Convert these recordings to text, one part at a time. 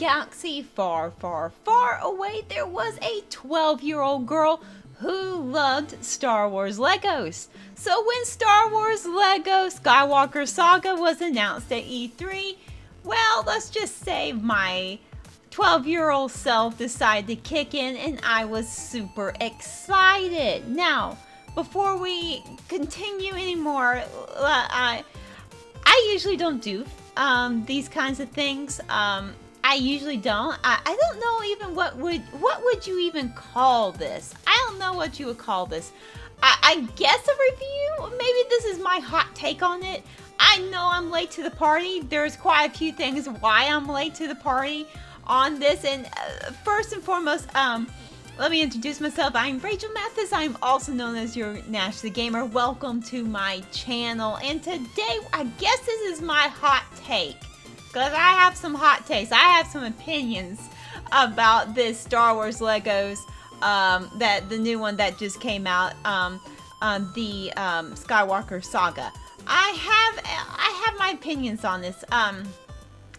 galaxy far, far, far away, there was a 12-year-old girl who loved Star Wars Legos. So when Star Wars Lego Skywalker Saga was announced at E3, well, let's just say my 12-year-old self decided to kick in and I was super excited. Now, before we continue anymore, I usually don't do these kinds of things. I usually don't. I don't know even what would you even call this? I don't know what you would call this. I guess a review? Maybe this is my hot take on it. I know I'm late to the party. There's quite a few things why I'm late to the party on this. And first and foremost, let me introduce myself. I'm Rachel Mathis. I'm also known as your Nash the Gamer. Welcome to my channel. And today, I guess this is my hot take. Because I have some hot takes. I have some opinions about this Star Wars Legos, that the new one that just came out, the Skywalker Saga. I have my opinions on this, and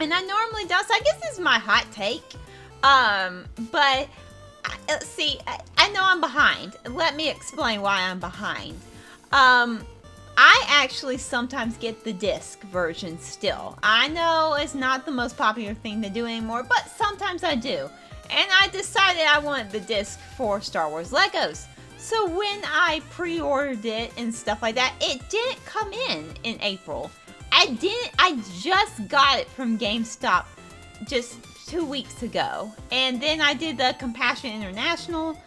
I normally don't, so I guess this is my hot take, but see, I know I'm behind. Let me explain why I'm behind. I actually sometimes get the disc version still. I know it's not the most popular thing to do anymore, but sometimes I do. And I decided I wanted the disc for Star Wars Legos. So when I pre-ordered it and stuff like that, it didn't come in April. I just got it from GameStop just 2 weeks ago. And then I did the Compassion International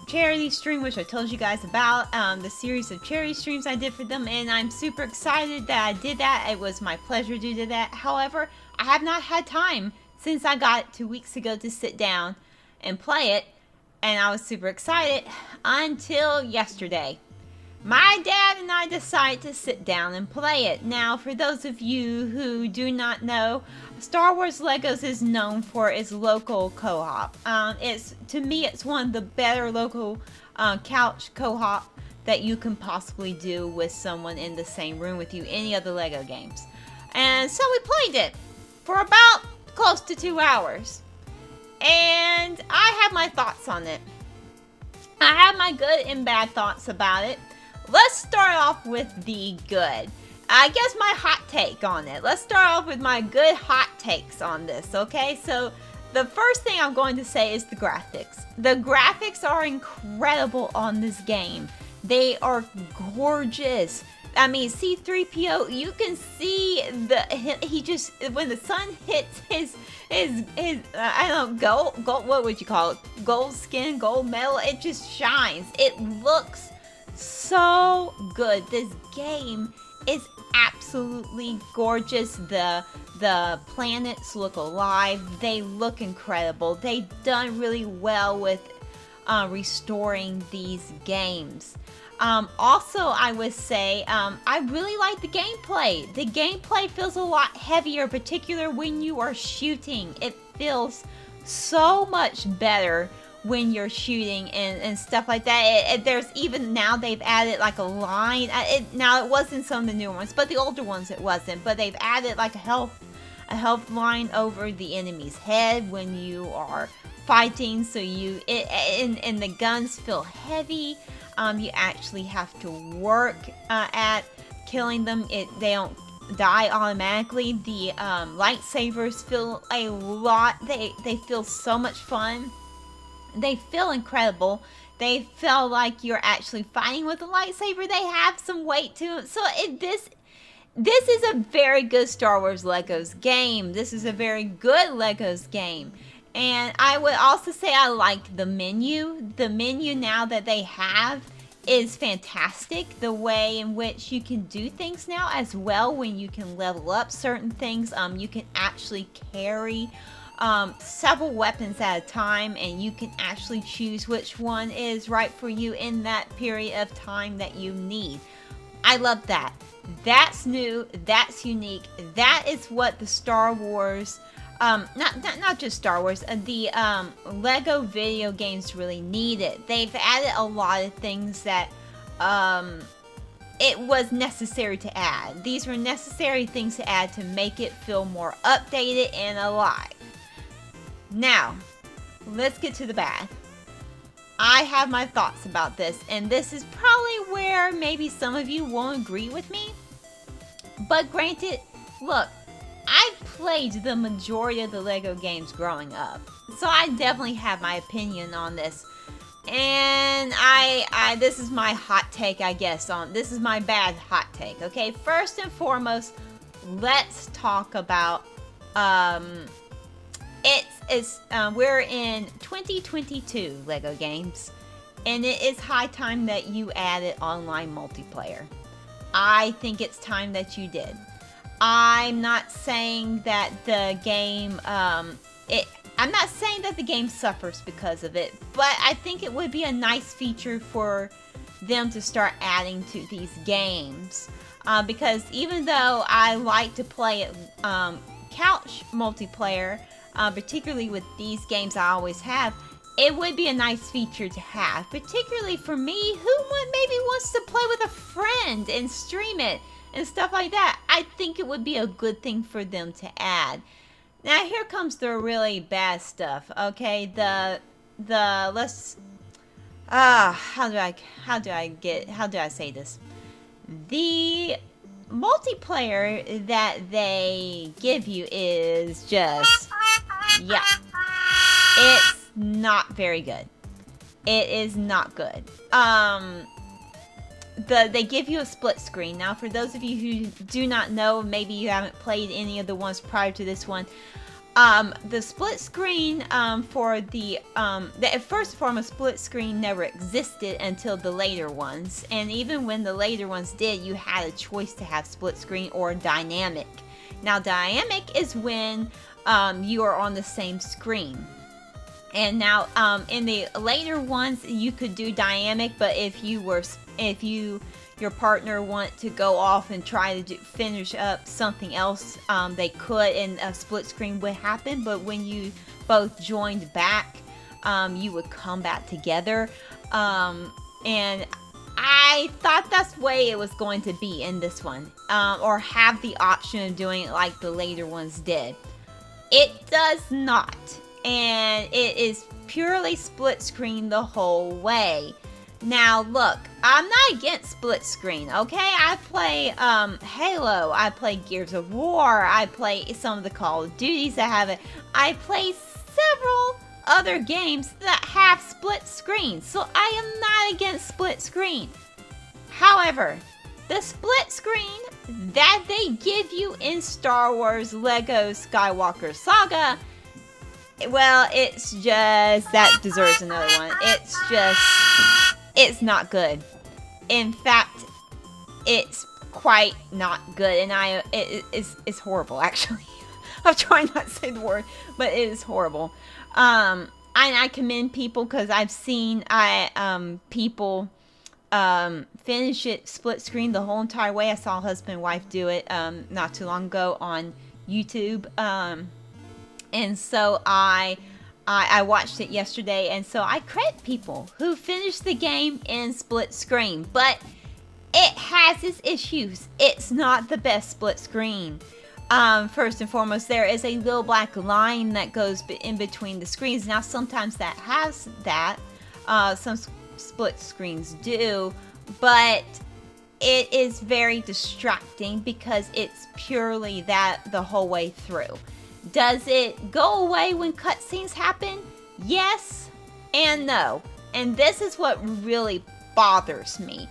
charity stream, which I told you guys about, the series of charity streams I did for them, and I'm super excited that I did that. It was my pleasure to do that. However, I have not had time since I got it 2 weeks ago to sit down and play it, and I was super excited until yesterday. My dad and I decided to sit down and play it. Now, for those of you who do not know, Star Wars Legos is known for its local co-op. To me, it's one of the better local couch co-op that you can possibly do with someone in the same room with you, any other Lego games. And so we played it for about close to 2 hours. And I have my thoughts on it. I have my good and bad thoughts about it. Let's start off with the good. I guess my hot take on it. Let's start off with my good hot takes on this, okay? So the first thing I'm going to say is the graphics. The graphics are incredible on this game. They are gorgeous. I mean, C-3PO, you can see he just, when the sun hits his I don't know, gold, what would you call it? Gold skin, gold metal, it just shines. It looks so good. This game is absolutely gorgeous. The planets look alive. They look incredible. They've done really well with restoring these games. Also, I would say I really like the gameplay. The gameplay feels a lot heavier, particularly when you are shooting. It feels so much better when you're shooting and stuff like that. There's even now they've added like a line. Now it wasn't some of the newer ones, but the older ones it wasn't. But they've added like a health line over the enemy's head when you are fighting. So and the guns feel heavy. You actually have to work at killing them. They don't die automatically. The lightsabers feel a lot. They feel so much fun. They feel incredible. They feel like you're actually fighting with a lightsaber. They have some weight to them. So this is a very good Star Wars Legos game. This is a very good Legos game. And I would also say I like the menu. The menu now that they have is fantastic. The way in which you can do things now as well, when you can level up certain things. You can actually carry several weapons at a time, and you can actually choose which one is right for you in that period of time that you need. I love that. That's new. That's unique. That is what the Star Wars, not just Star Wars, the Lego video games really needed. They've added a lot of things that it was necessary to add. These were necessary things to add to make it feel more updated and alive. Now, let's get to the bad. I have my thoughts about this, and this is probably where maybe some of you won't agree with me. But granted, look, I've played the majority of the Lego games growing up, so I definitely have my opinion on this. And this is my hot take, I guess, this is my bad hot take, okay? First and foremost, let's talk about, we're in 2022 Lego games, and it is high time that you added online multiplayer. I think it's time that you did. I'm not saying that the game, I'm not saying that the game suffers because of it, but I think it would be a nice feature for them to start adding to these games. Because even though I like to play couch multiplayer, particularly with these games I always have, it would be a nice feature to have, particularly for me who maybe wants to play with a friend and stream it and stuff like that. I think it would be a good thing for them to add. Now here comes the really bad stuff, okay? How do I say this? The multiplayer that they give you is just, yeah, it's not very good. It is not good. They give you a split screen. Now, for those of you who do not know, maybe you haven't played any of the ones prior to this one, the split screen for the first form of split screen never existed until the later ones. And even when the later ones did, you had a choice to have split screen or dynamic. Now, dynamic is when you are on the same screen. And now, in the later ones, you could do dynamic, but if your partner want to go off and try to finish up something else, they could, and a split screen would happen. But when you both joined back, you would come back together. And I thought that's the way it was going to be in this one, or have the option of doing it like the later ones did. It does not. And it is purely split screen the whole way. Now, look, I'm not against split screen, okay? I play Halo, I play Gears of War, I play some of the Call of Duties that have it. I play several other games that have split screen, so I am not against split screen. However, the split screen that they give you in Star Wars Lego Skywalker Saga, well, it's just, that deserves another one. It's not good. In fact, it's quite not good, and it's horrible, actually. I'm trying not to say the word, but it is horrible. I commend people, because I've seen people finish it split screen the whole entire way. I saw a husband and wife do it not too long ago on YouTube. And so I watched it yesterday, and so I credit people who finished the game in split screen, but it has its issues. It's not the best split screen. First and foremost, there is a little black line that goes in between the screens. Now, sometimes that has that. Some split screens do, but it is very distracting because it's purely that the whole way through. Does it go away when cutscenes happen? Yes and no. And this is what really bothers me.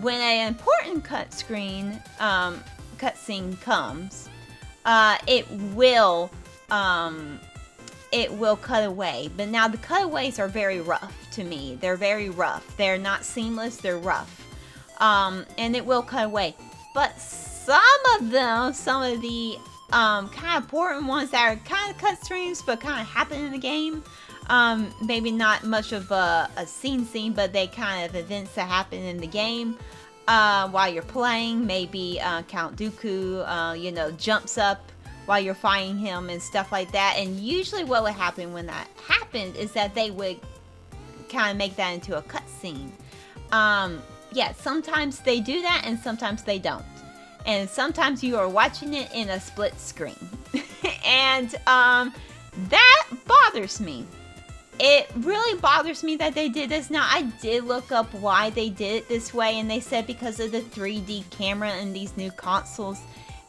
When an important cutscene comes, it will cut away. But now the cutaways are very rough to me. They're very rough. They're not seamless. They're rough. And it will cut away. But some of the kind of important ones that are kind of cutscenes but kind of happen in the game, maybe not much of a scene, but they kind of events that happen in the game while you're playing. Maybe Count Dooku jumps up while you're fighting him and stuff like that. And usually what would happen when that happened is that they would kind of make that into a cutscene. yeah, sometimes they do that and sometimes they don't. And sometimes you are watching it in a split screen. And that bothers me. It really bothers me that they did this. Now, I did look up why they did it this way, and they said because of the 3D camera and these new consoles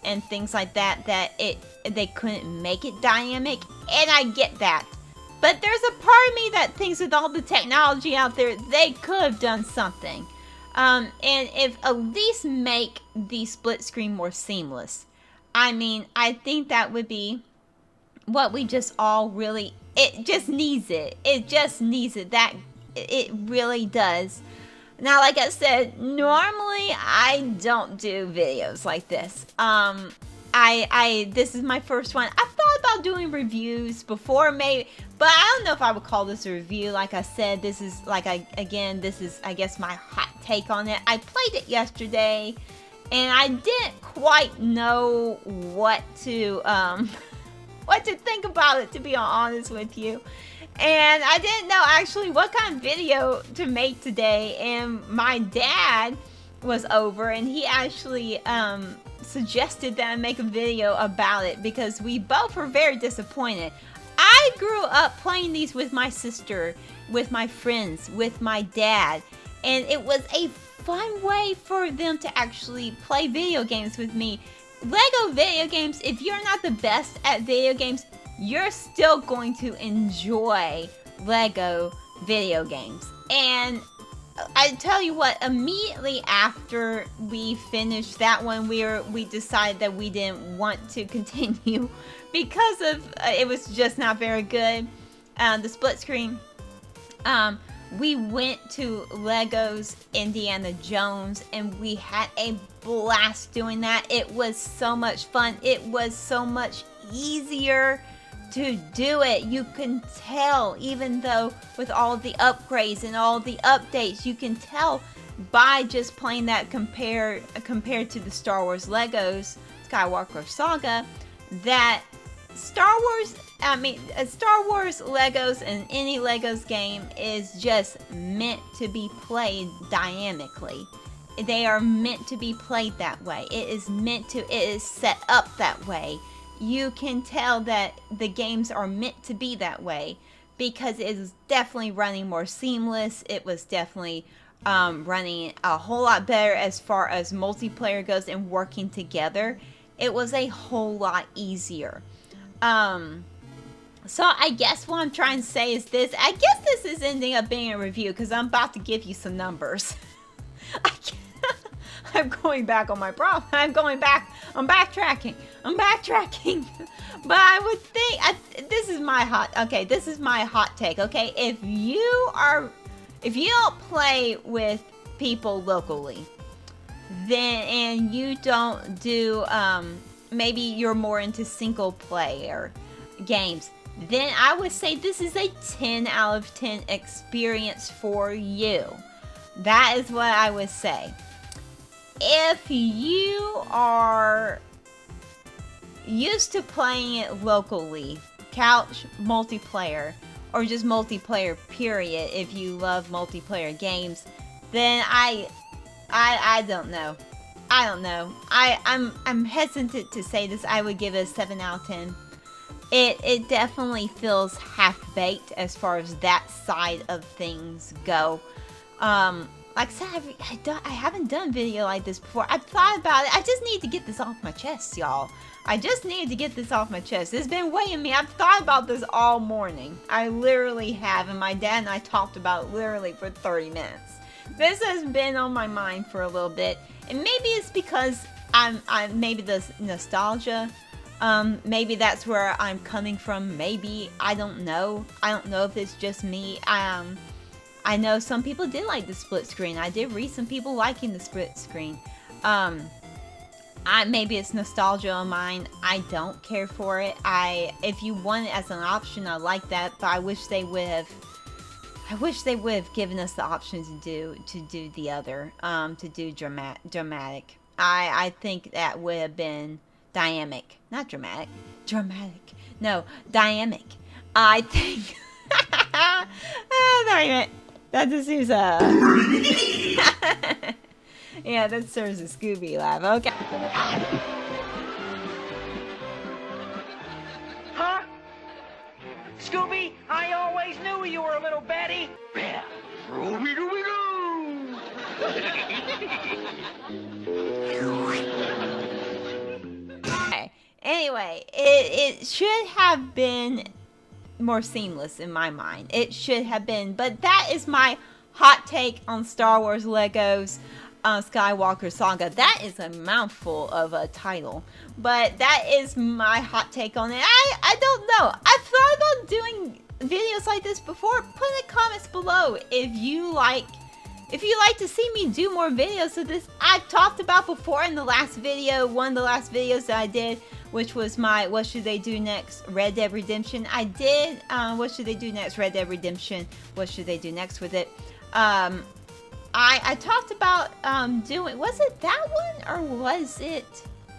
and things like that, that they couldn't make it dynamic, and I get that. But there's a part of me that thinks with all the technology out there, they could have done something. And if at least make the split screen more seamless. I mean, I think that would be what we just all really, it just needs it. It just needs it. That it really does. Now, like I said, normally I don't do videos like this. This is my first one. I've thought about doing reviews before, maybe, but I don't know if I would call this a review. Like I said, this is this is, I guess, my hot take on it. I played it yesterday, and I didn't quite know what to think about it, to be honest with you. And I didn't know actually what kind of video to make today. And my dad was over, and he actually suggested that I make a video about it because we both were very disappointed. I grew up playing these with my sister, with my friends, with my dad, and it was a fun way for them to actually play video games with me. Lego video games, if you're not the best at video games, you're still going to enjoy Lego video games. And I tell you what, immediately after we finished that one, we decided that we didn't want to continue because of it was just not very good. The split screen. We went to Lego's Indiana Jones, and we had a blast doing that. It was so much fun. It was so much easier to do it. You can tell, even though with all the upgrades and all the updates, you can tell by just playing that compared to the Star Wars Legos Skywalker Saga that Star Wars Legos and any Legos game is just meant to be played dynamically. They are meant to be played that way. It is set up that way. You can tell that the games are meant to be that way because it is definitely running more seamless. It was definitely running a whole lot better as far as multiplayer goes and working together. It was a whole lot easier. So I guess what I'm trying to say is this. I guess this is ending up being a review because I'm about to give you some numbers. I'm going back on my problem. I'm backtracking. But I would think, this is my hot take, okay? If you don't play with people locally, then, and you don't do, maybe you're more into single player games, then I would say this is a 10 out of 10 experience for you. That is what I would say. If you are used to playing it locally, couch multiplayer, or just multiplayer period, if you love multiplayer games, then I don't know. I'm hesitant to say this. I would give it a 7 out of 10. It definitely feels half-baked as far as that side of things go. Like I said, I haven't done video like this before. I've thought about it. I just need to get this off my chest, y'all. I just need to get this off my chest. It's been weighing me. I've thought about this all morning. I literally have, and my dad and I talked about it literally for 30 minutes. This has been on my mind for a little bit, and maybe it's because maybe the nostalgia. Maybe that's where I'm coming from. Maybe, I don't know. I don't know if it's just me. I know some people did like the split screen. I did read some people liking the split screen. Maybe it's nostalgia on mine. I don't care for it. If you want it as an option, I like that, but I wish they would have given us the option to do the other, to do dramatic. I think that would have been dynamic, not dramatic. Dramatic, no, dynamic. I think. That just seems yeah, that serves a Scooby laugh. Okay. Huh? Scooby, I always knew you were a little Betty. Yeah. Rooby-dooby-doo. Okay. Anyway, it should have been more seamless in my mind. It should have been, but that is my hot take on Star Wars Legos Skywalker Saga. That is a mouthful of a title, but that is my hot take on it. I don't know. I've thought about doing videos like this before. Put in the comments below if you like to see me do more videos of this. I've talked about before in the last video, one of the last videos that I did, which was my What Should They Do Next Red Dead Redemption. I did What Should They Do Next Red Dead Redemption. What should they do next with it? I talked about doing, was it that one or was it?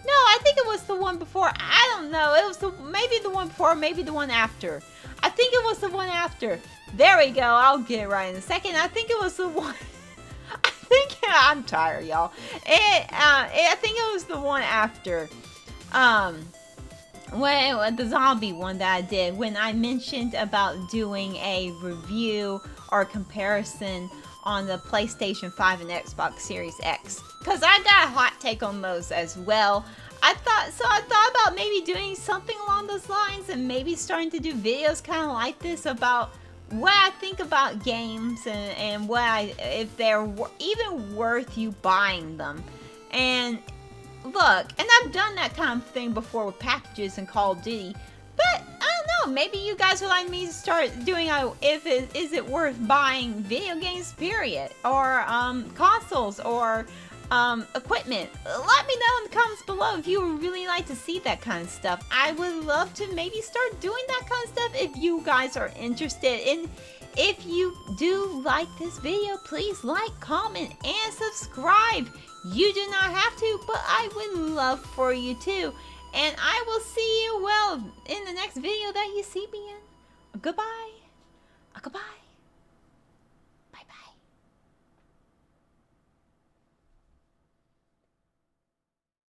No, I think it was the one before. I don't know. It was maybe the one before, maybe the one after. I think it was the one after. There we go. I'll get it right in a second. I think it was the one. I'm tired, y'all. I think it was the one after. When the zombie one that I did, when I mentioned about doing a review or comparison on the PlayStation 5 and Xbox Series X, because I got a hot take on those as well. I thought about maybe doing something along those lines and maybe starting to do videos kind of like this about what I think about games and if they're even worth you buying them. And look, and I've done that kind of thing before with packages in Call of Duty, but I don't know, maybe you guys would like me to start doing is it worth buying video games, period, or consoles, or equipment. Let me know in the comments below if you would really like to see that kind of stuff. I would love to maybe start doing that kind of stuff if you guys are interested. And if you do like this video, please like, comment, and subscribe. You do not have to, but I would love for you to. And I will see you, well, in the next video that you see me in. Goodbye. Goodbye.